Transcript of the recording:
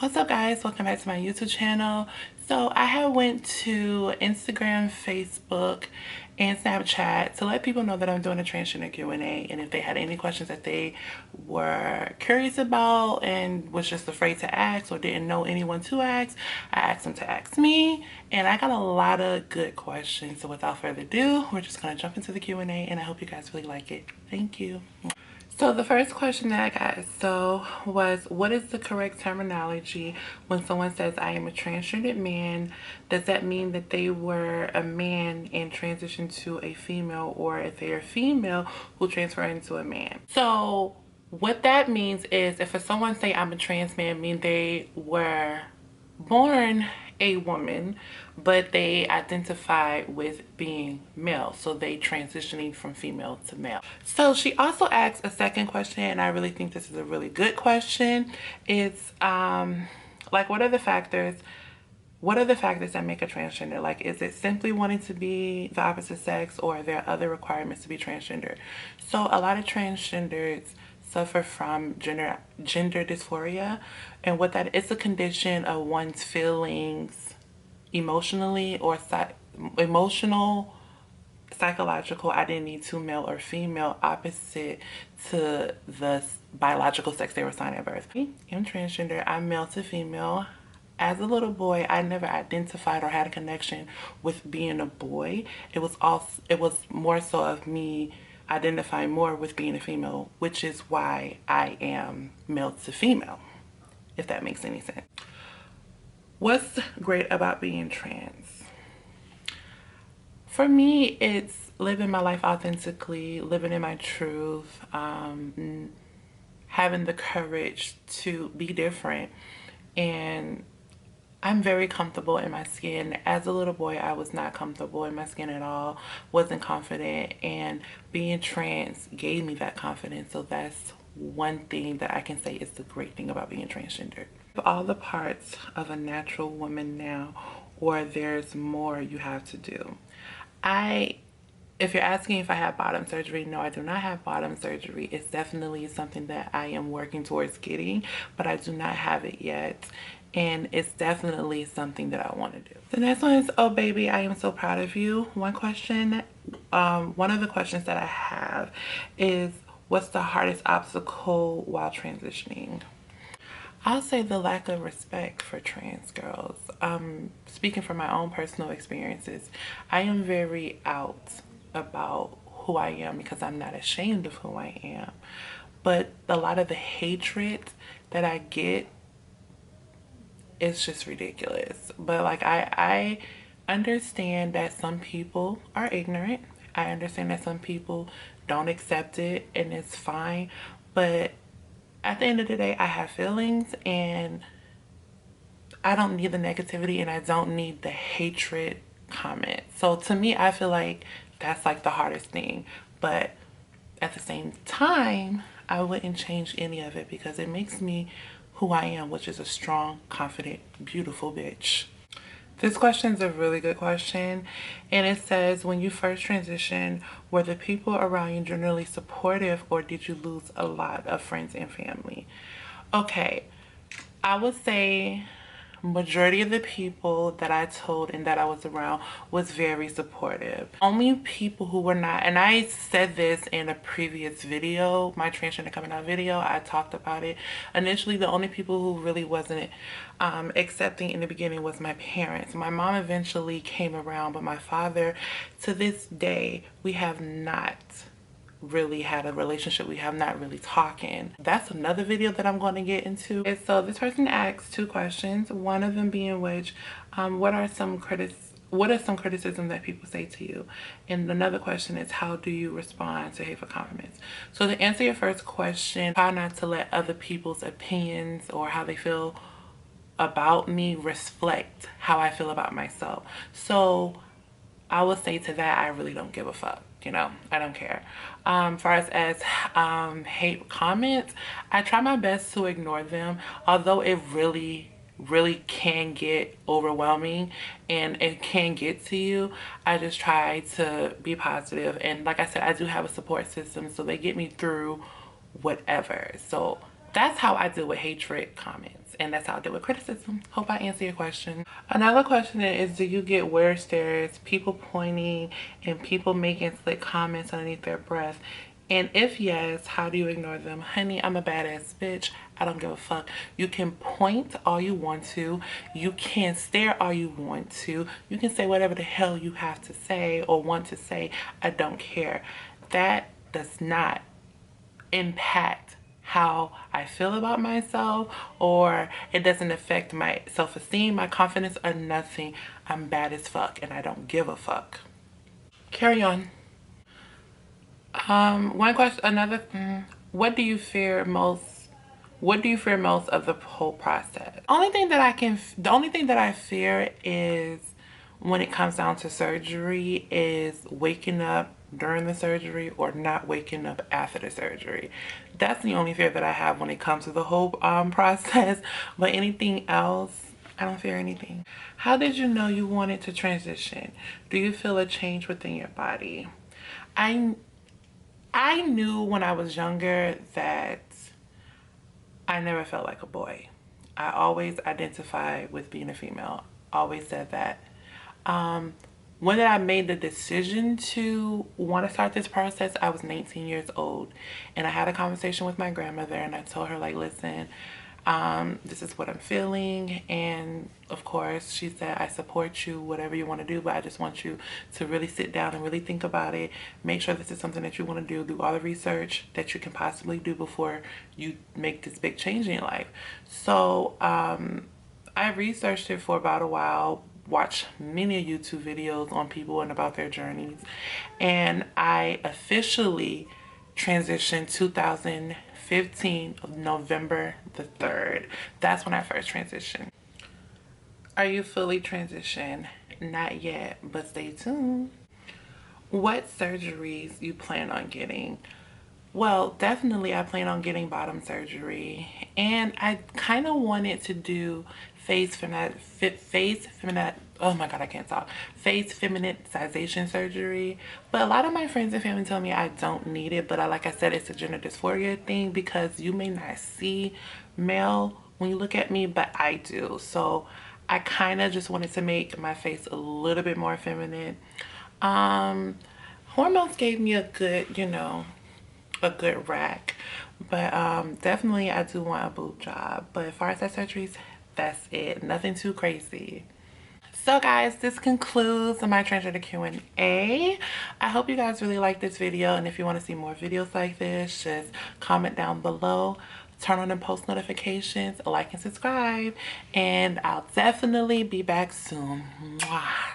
What's up, guys? Welcome back to my YouTube channel. So I have went to Instagram, Facebook, and Snapchat to let people know that I'm doing a transgender Q&A, and if they had any questions that they were curious about and was just afraid to ask or didn't know anyone to ask, I asked them to ask me, and I got a lot of good questions. So without further ado, we're just gonna jump into the Q&A, and I hope you guys really like it. Thank you. So the first question that I got was, what is the correct terminology when someone says I am a transgender man? Does that mean that they were a man and transitioned to a female, or if they are female who transfer into a man? So what that means is, if someone say I'm a trans man, mean they were born a woman but they identify with being male, so they transitioning from female to male. So she also asked a second question, and I really think this is a really good question. It's like, what are the factors that make a transgender? Like, is it simply wanting to be the opposite sex, or are there other requirements to be transgender? So a lot of transgenders suffer from gender dysphoria, and what that is, a condition of one's feelings emotionally or emotional psychological identity to male or female opposite to the biological sex they were assigned at birth. I'm transgender. I'm male to female. As a little boy, I never identified or had a connection with being a boy. It was more so of me identifying more with being a female, which is why I am male to female, if that makes any sense. What's great about being trans? For me, it's living my life authentically, living in my truth, having the courage to be different. And I'm very comfortable in my skin. As a little boy, I was not comfortable in my skin at all, wasn't confident, and being trans gave me that confidence. So that's one thing that I can say is the great thing about being transgender. All the parts of a natural woman now, or there's more you have to do. If you're asking if I have bottom surgery, no, I do not have bottom surgery. It's definitely something that I am working towards getting, but I do not have it yet. And it's definitely something that I want to do. The next one is, oh baby, I am so proud of you. One of the questions that I have is, what's the hardest obstacle while transitioning? I'll say the lack of respect for trans girls. Speaking from my own personal experiences, I am very out about who I am because I'm not ashamed of who I am. But a lot of the hatred that I get, it's just ridiculous. But like, I understand that some people are ignorant. I understand that some people don't accept it, and it's fine. But at the end of the day, I have feelings, and I don't need the negativity, and I don't need the hatred comment. So to me, I feel like that's like the hardest thing. But at the same time, I wouldn't change any of it because it makes me who I am, which is a strong, confident, beautiful bitch. This question is a really good question, and it says, when you first transitioned, were the people around you generally supportive, or did you lose a lot of friends and family? Okay, I would say majority of the people that I told and that I was around was very supportive. Only people who were not, and I said this in a previous video, my transgender coming out video, I talked about it. Initially, the only people who really wasn't accepting in the beginning was my parents. My mom eventually came around, but my father, to this day, we have not really had a relationship. We have not really talking. That's another video that I'm going to get into. And so this person asked two questions, one of them being which, what are some criticisms that people say to you? And another question is, how do you respond to hateful compliments? So to answer your first question, try not to let other people's opinions or how they feel about me reflect how I feel about myself. So I would say to that, I really don't give a fuck. You know, I don't care. Far as hate comments, I try my best to ignore them, although it really can get overwhelming and it can get to you. I just try to be positive, and like I said, I do have a support system, so they get me through whatever. So that's how I deal with hatred comments. and that's how I deal with criticism. Hope I answer your question. Another question is, do you get weird stares, people pointing, and people making slick comments underneath their breath? And if yes, how do you ignore them? Honey, I'm a badass bitch. I don't give a fuck. You can point all you want to. You can stare all you want to. You can say whatever the hell you have to say or want to say. I don't care. That does not impact how I feel about myself, or it doesn't affect my self-esteem, my confidence, or nothing. I'm bad as fuck and I don't give a fuck. Carry on. One question, what do you fear most? What do you fear most of the whole process? The only thing that I fear is when it comes down to surgery is waking up during the surgery or not waking up after the surgery. That's the only fear that I have when it comes to the whole process. But anything else, I don't fear anything. How did you know you wanted to transition? Do you feel a change within your body? I knew when I was younger that I never felt like a boy. I always identified with being a female. Always said that. When I made the decision to want to start this process, I was 19 years old. And I had a conversation with my grandmother and I told her, like, listen, this is what I'm feeling. And of course, she said, I support you, whatever you want to do, but I just want you to really sit down and really think about it. Make sure this is something that you want to do all the research that you can possibly do before you make this big change in your life. So I researched it for about a while, watched many YouTube videos on people and about their journeys, and I officially transitioned 2015 of November the 3rd. That's when I first transitioned. Are you fully transitioned? Not yet, but stay tuned. What surgeries you plan on getting? Well, definitely I plan on getting bottom surgery, and I kind of wanted to do oh my god, I can't talk. Face feminization surgery, but a lot of my friends and family tell me I don't need it, but like I said, it's a gender dysphoria thing because you may not see male when you look at me, but I do. So I kind of just wanted to make my face a little bit more feminine. Hormones gave me a good, a good rack, but definitely I do want a boob job. But as far as that surgeries, that's it. Nothing too crazy. So guys, this concludes my transgender Q&A. I hope you guys really like this video, and if you want to see more videos like this, just comment down below, turn on the post notifications, like and subscribe, and I'll definitely be back soon. Mwah.